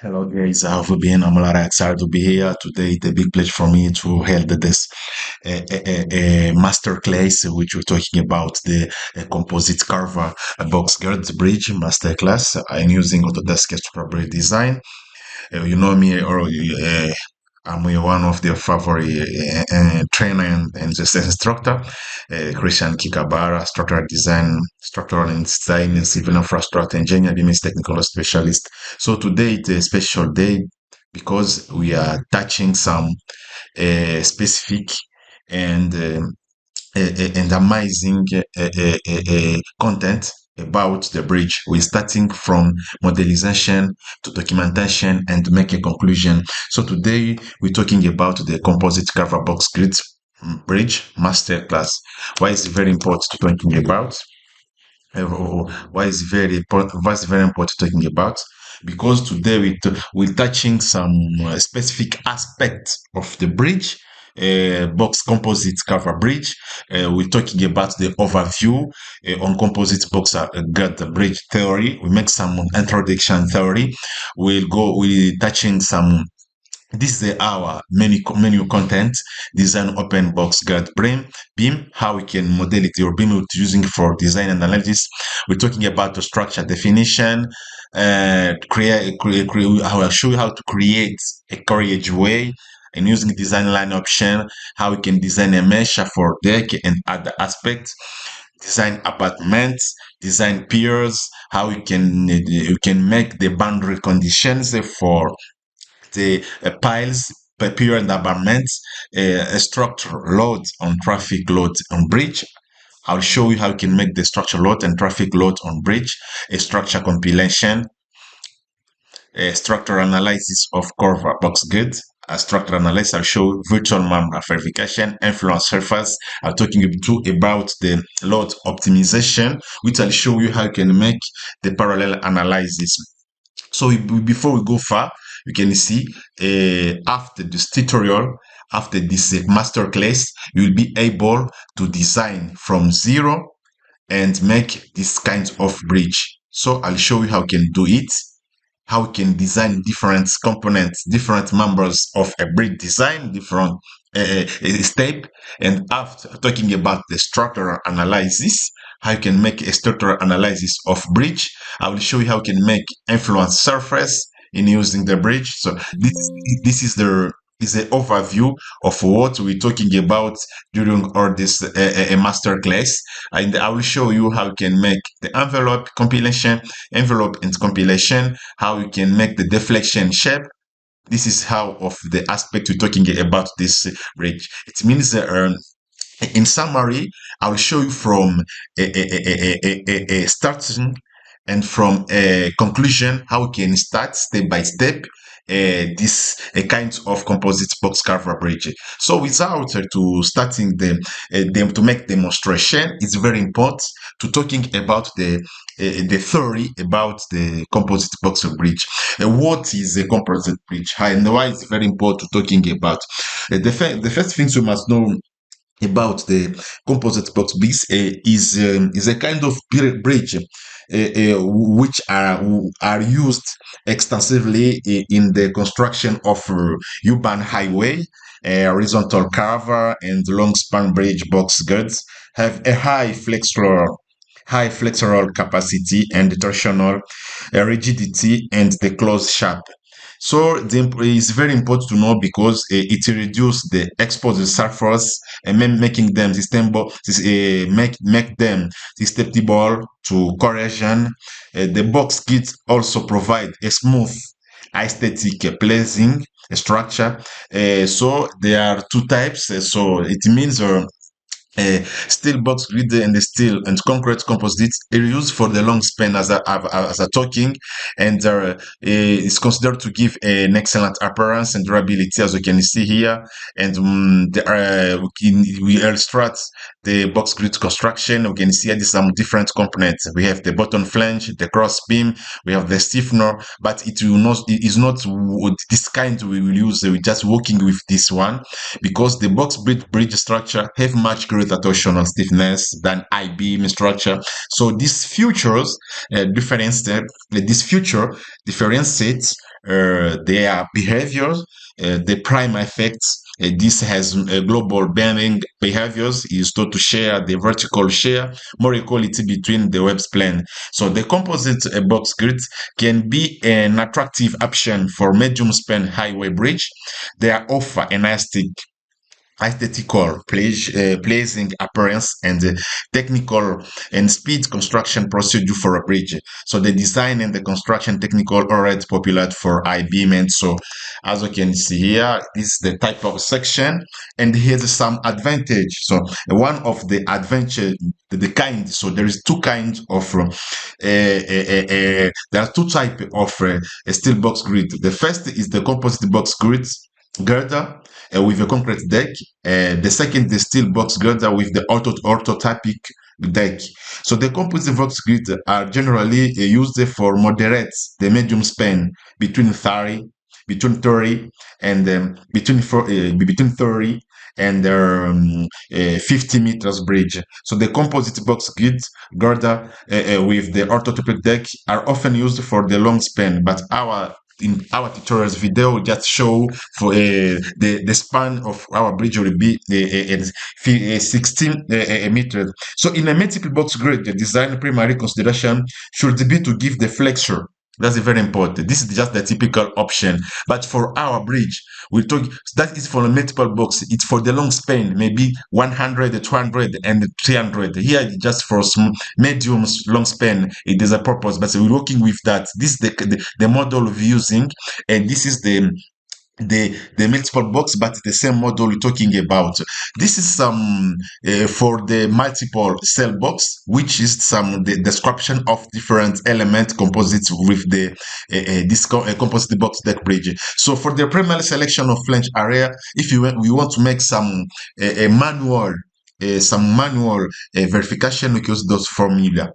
Hello guys, how have you been? I'm Lara excited to be here today. It's a big pleasure for me to hold this master class, which we're talking about the composite carver box gird bridge master class. I'm using Autodesk Extra Design. You know me, or I'm one of the favorite trainer and just instructor, Christian Kikabara, structural and design, and civil infrastructure engineer, means technical specialist. So today it's a special day because we are touching some specific and and amazing content about the bridge. We're starting from modelization to documentation and make a conclusion. So today we're talking about the composite cover box grid bridge masterclass. Why is it very important to talking about? Why is very important? Why is very important talking about? Because today we're touching some specific aspects of the bridge, box composite cover bridge. We're talking about the overview on composite box gut bridge theory. We make some introduction theory. We're touching some. This is our menu content, design open box guard beam, how we can model it or beam it using for design and analysis. We're talking about the structure definition, I will show you how to create a carriageway and using design line option, how we can design a mesh for deck and other aspects, design apartments, design piers, how you can make the boundary conditions for the piles, pier and abutments, structure load on traffic load on bridge. I'll show you how you can make the structure load and traffic load on bridge, a structure compilation, a structure analysis of curve box grid, a structure analysis. I'll show virtual member verification, influence surface. I'm talking about the load optimization, which I'll show you how you can make the parallel analysis. So before we go far, you can see after this tutorial, after this master class, you will be able to design from zero and make this kind of bridge. So I'll show you how you can do it, how you can design different components, different members of a bridge design, different step. And after talking about the structural analysis, how you can make a structural analysis of bridge, I will show you how you can make influence surface in using the bridge. So this is the overview of what we're talking about during all this master class, and I will show you how you can make the envelope and compilation, how you can make the deflection shape. This is how of the aspect we're talking about this bridge. It means in summary, I will show you from a starting and from a conclusion how we can start step by step this a kind of composite box cover bridge. So without to starting them to make demonstration, it's very important to talking about the theory about the composite box bridge. What is a composite bridge and why it's very important to talking about. The first things we must know about the composite box bridge is a kind of bridge which are used extensively in the construction of urban highway, horizontal cover and long span bridge box girds have a high flexural capacity and torsional rigidity and the close shape. So it's very important to know because it reduces the exposed surface and making them sustainable, make them susceptible to corrosion. The box kits also provide a smooth, aesthetic, pleasing structure. So there are two types. So it means steel box grid and the steel and concrete composites are used for the long span as a talking, and is considered to give an excellent appearance and durability, as you can see here. And we illustrate the box grid construction. We can see here some different components. We have the bottom flange, the cross beam, we have the stiffener, but it is not this kind we will use. We're just working with this one because the box bridge structure have much greater torsional stiffness than I-beam structure. So these features differentiates their behaviors, the prime effects. This has global bending behaviors is thought to share the vertical share, more equality between the web's plane. So the composite box grids can be an attractive option for medium span highway bridge. They offer elastic aesthetical pleasing appearance and technical and speed construction procedure for a bridge. So the design and the construction technical already popular for I-beam. And so as you can see here, this is the type of section, and here's some advantage. So one of the advantage, the kind, so there is two kinds of there are two type of steel box grid. The first is the composite box grid girder with a concrete deck. The second, the steel box girder with the orthotypic deck. So the composite box grid are generally used for moderate, the medium span between 30 and between 30 and 50 meters bridge. So the composite box grid girder with the orthotypic deck are often used for the long span, but in our tutorials video, we just show for the span of our bridge will be 16 meters. So in a multiple box grid, the design primary consideration should be to give the flexure. That's very important. This is just the typical option. But for our bridge, we talk that is for a multiple box. It's for the long span, maybe 100, 200, and 300. Here, it's just for medium long span. It is a purpose, but we're working with that. This is the model we're using, and this is the multiple box, but the same model we're talking about. This is some for the multiple cell box, which is some the description of different element composites with the this composite box deck bridge. So for the primary selection of flange area, if we want to make some manual verification, we use those formula.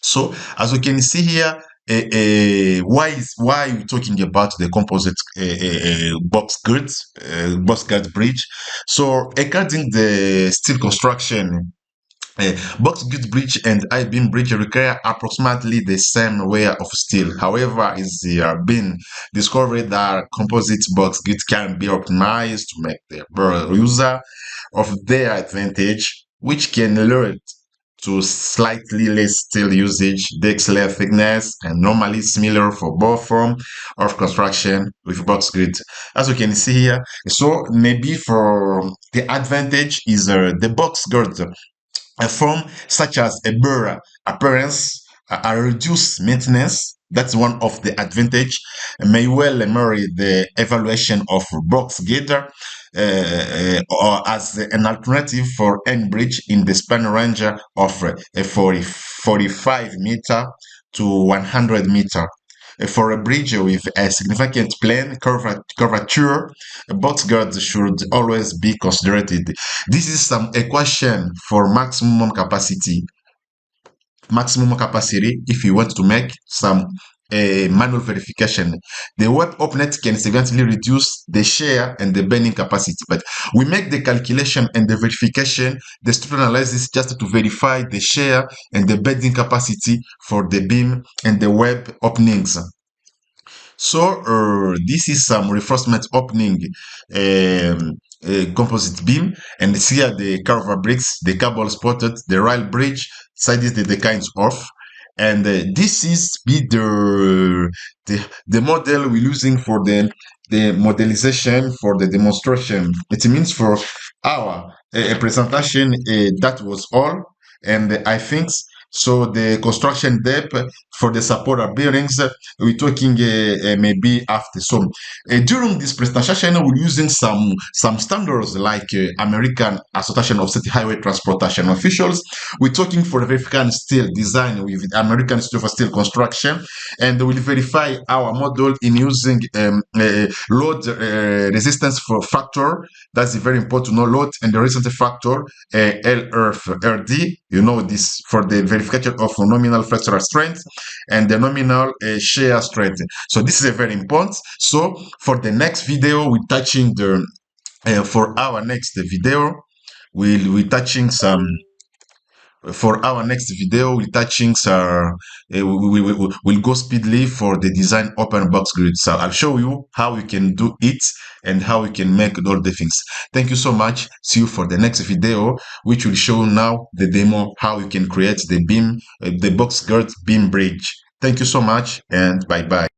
So as you can see here, why are we talking about the composite box grid bridge? So according the steel construction, box grid bridge and I-beam bridge require approximately the same weight of steel. However, it's been discovered that composite box grid can be optimized to make the user of their advantage, which can lead to slightly less steel usage, deck layer thickness, and normally similar for both form of construction with box grid. As you can see here, so maybe for the advantage is the box grid. A form such as a burr appearance, a reduced maintenance. That's one of the advantage. May well marry the evaluation of box gator or as an alternative for end bridge in the span range of 45 meter to 100 meter. For a bridge with a significant plane curvature, box guards should always be considered. This is some equation for maximum capacity. Maximum capacity, if you want to make some manual verification, the web OpenNet can significantly reduce the share and the bending capacity. But we make the calculation and the verification, the structural analysis, just to verify the share and the bending capacity for the beam and the web openings. So this is some reinforcement opening composite beam, and here the cover bricks, the cable spotted, the rail bridge, side is the kinds of, and this is be the model we're using for the modelization for the demonstration. It means for our presentation that was all, and I think. So the construction depth for the supporter bearings, we're talking maybe after. So during this presentation, we're using some standards like American Association of State Highway Transportation Officials. We're talking for the American steel design with American Institute of Steel Construction, and we'll verify our model in using load resistance for factor. That's very important to know, load and the resistance factor, LRD. You know this for the verification of nominal flexural strength and the nominal shear strength. So this is a very important. So for the next video, we're touching the for our next video, we're touching some For our next video, we'll go speedily for the design open box grid. So I'll show you how we can do it and how we can make all the things. Thank you so much. See you for the next video, which will show now the demo how you can create the box gird beam bridge. Thank you so much and bye bye.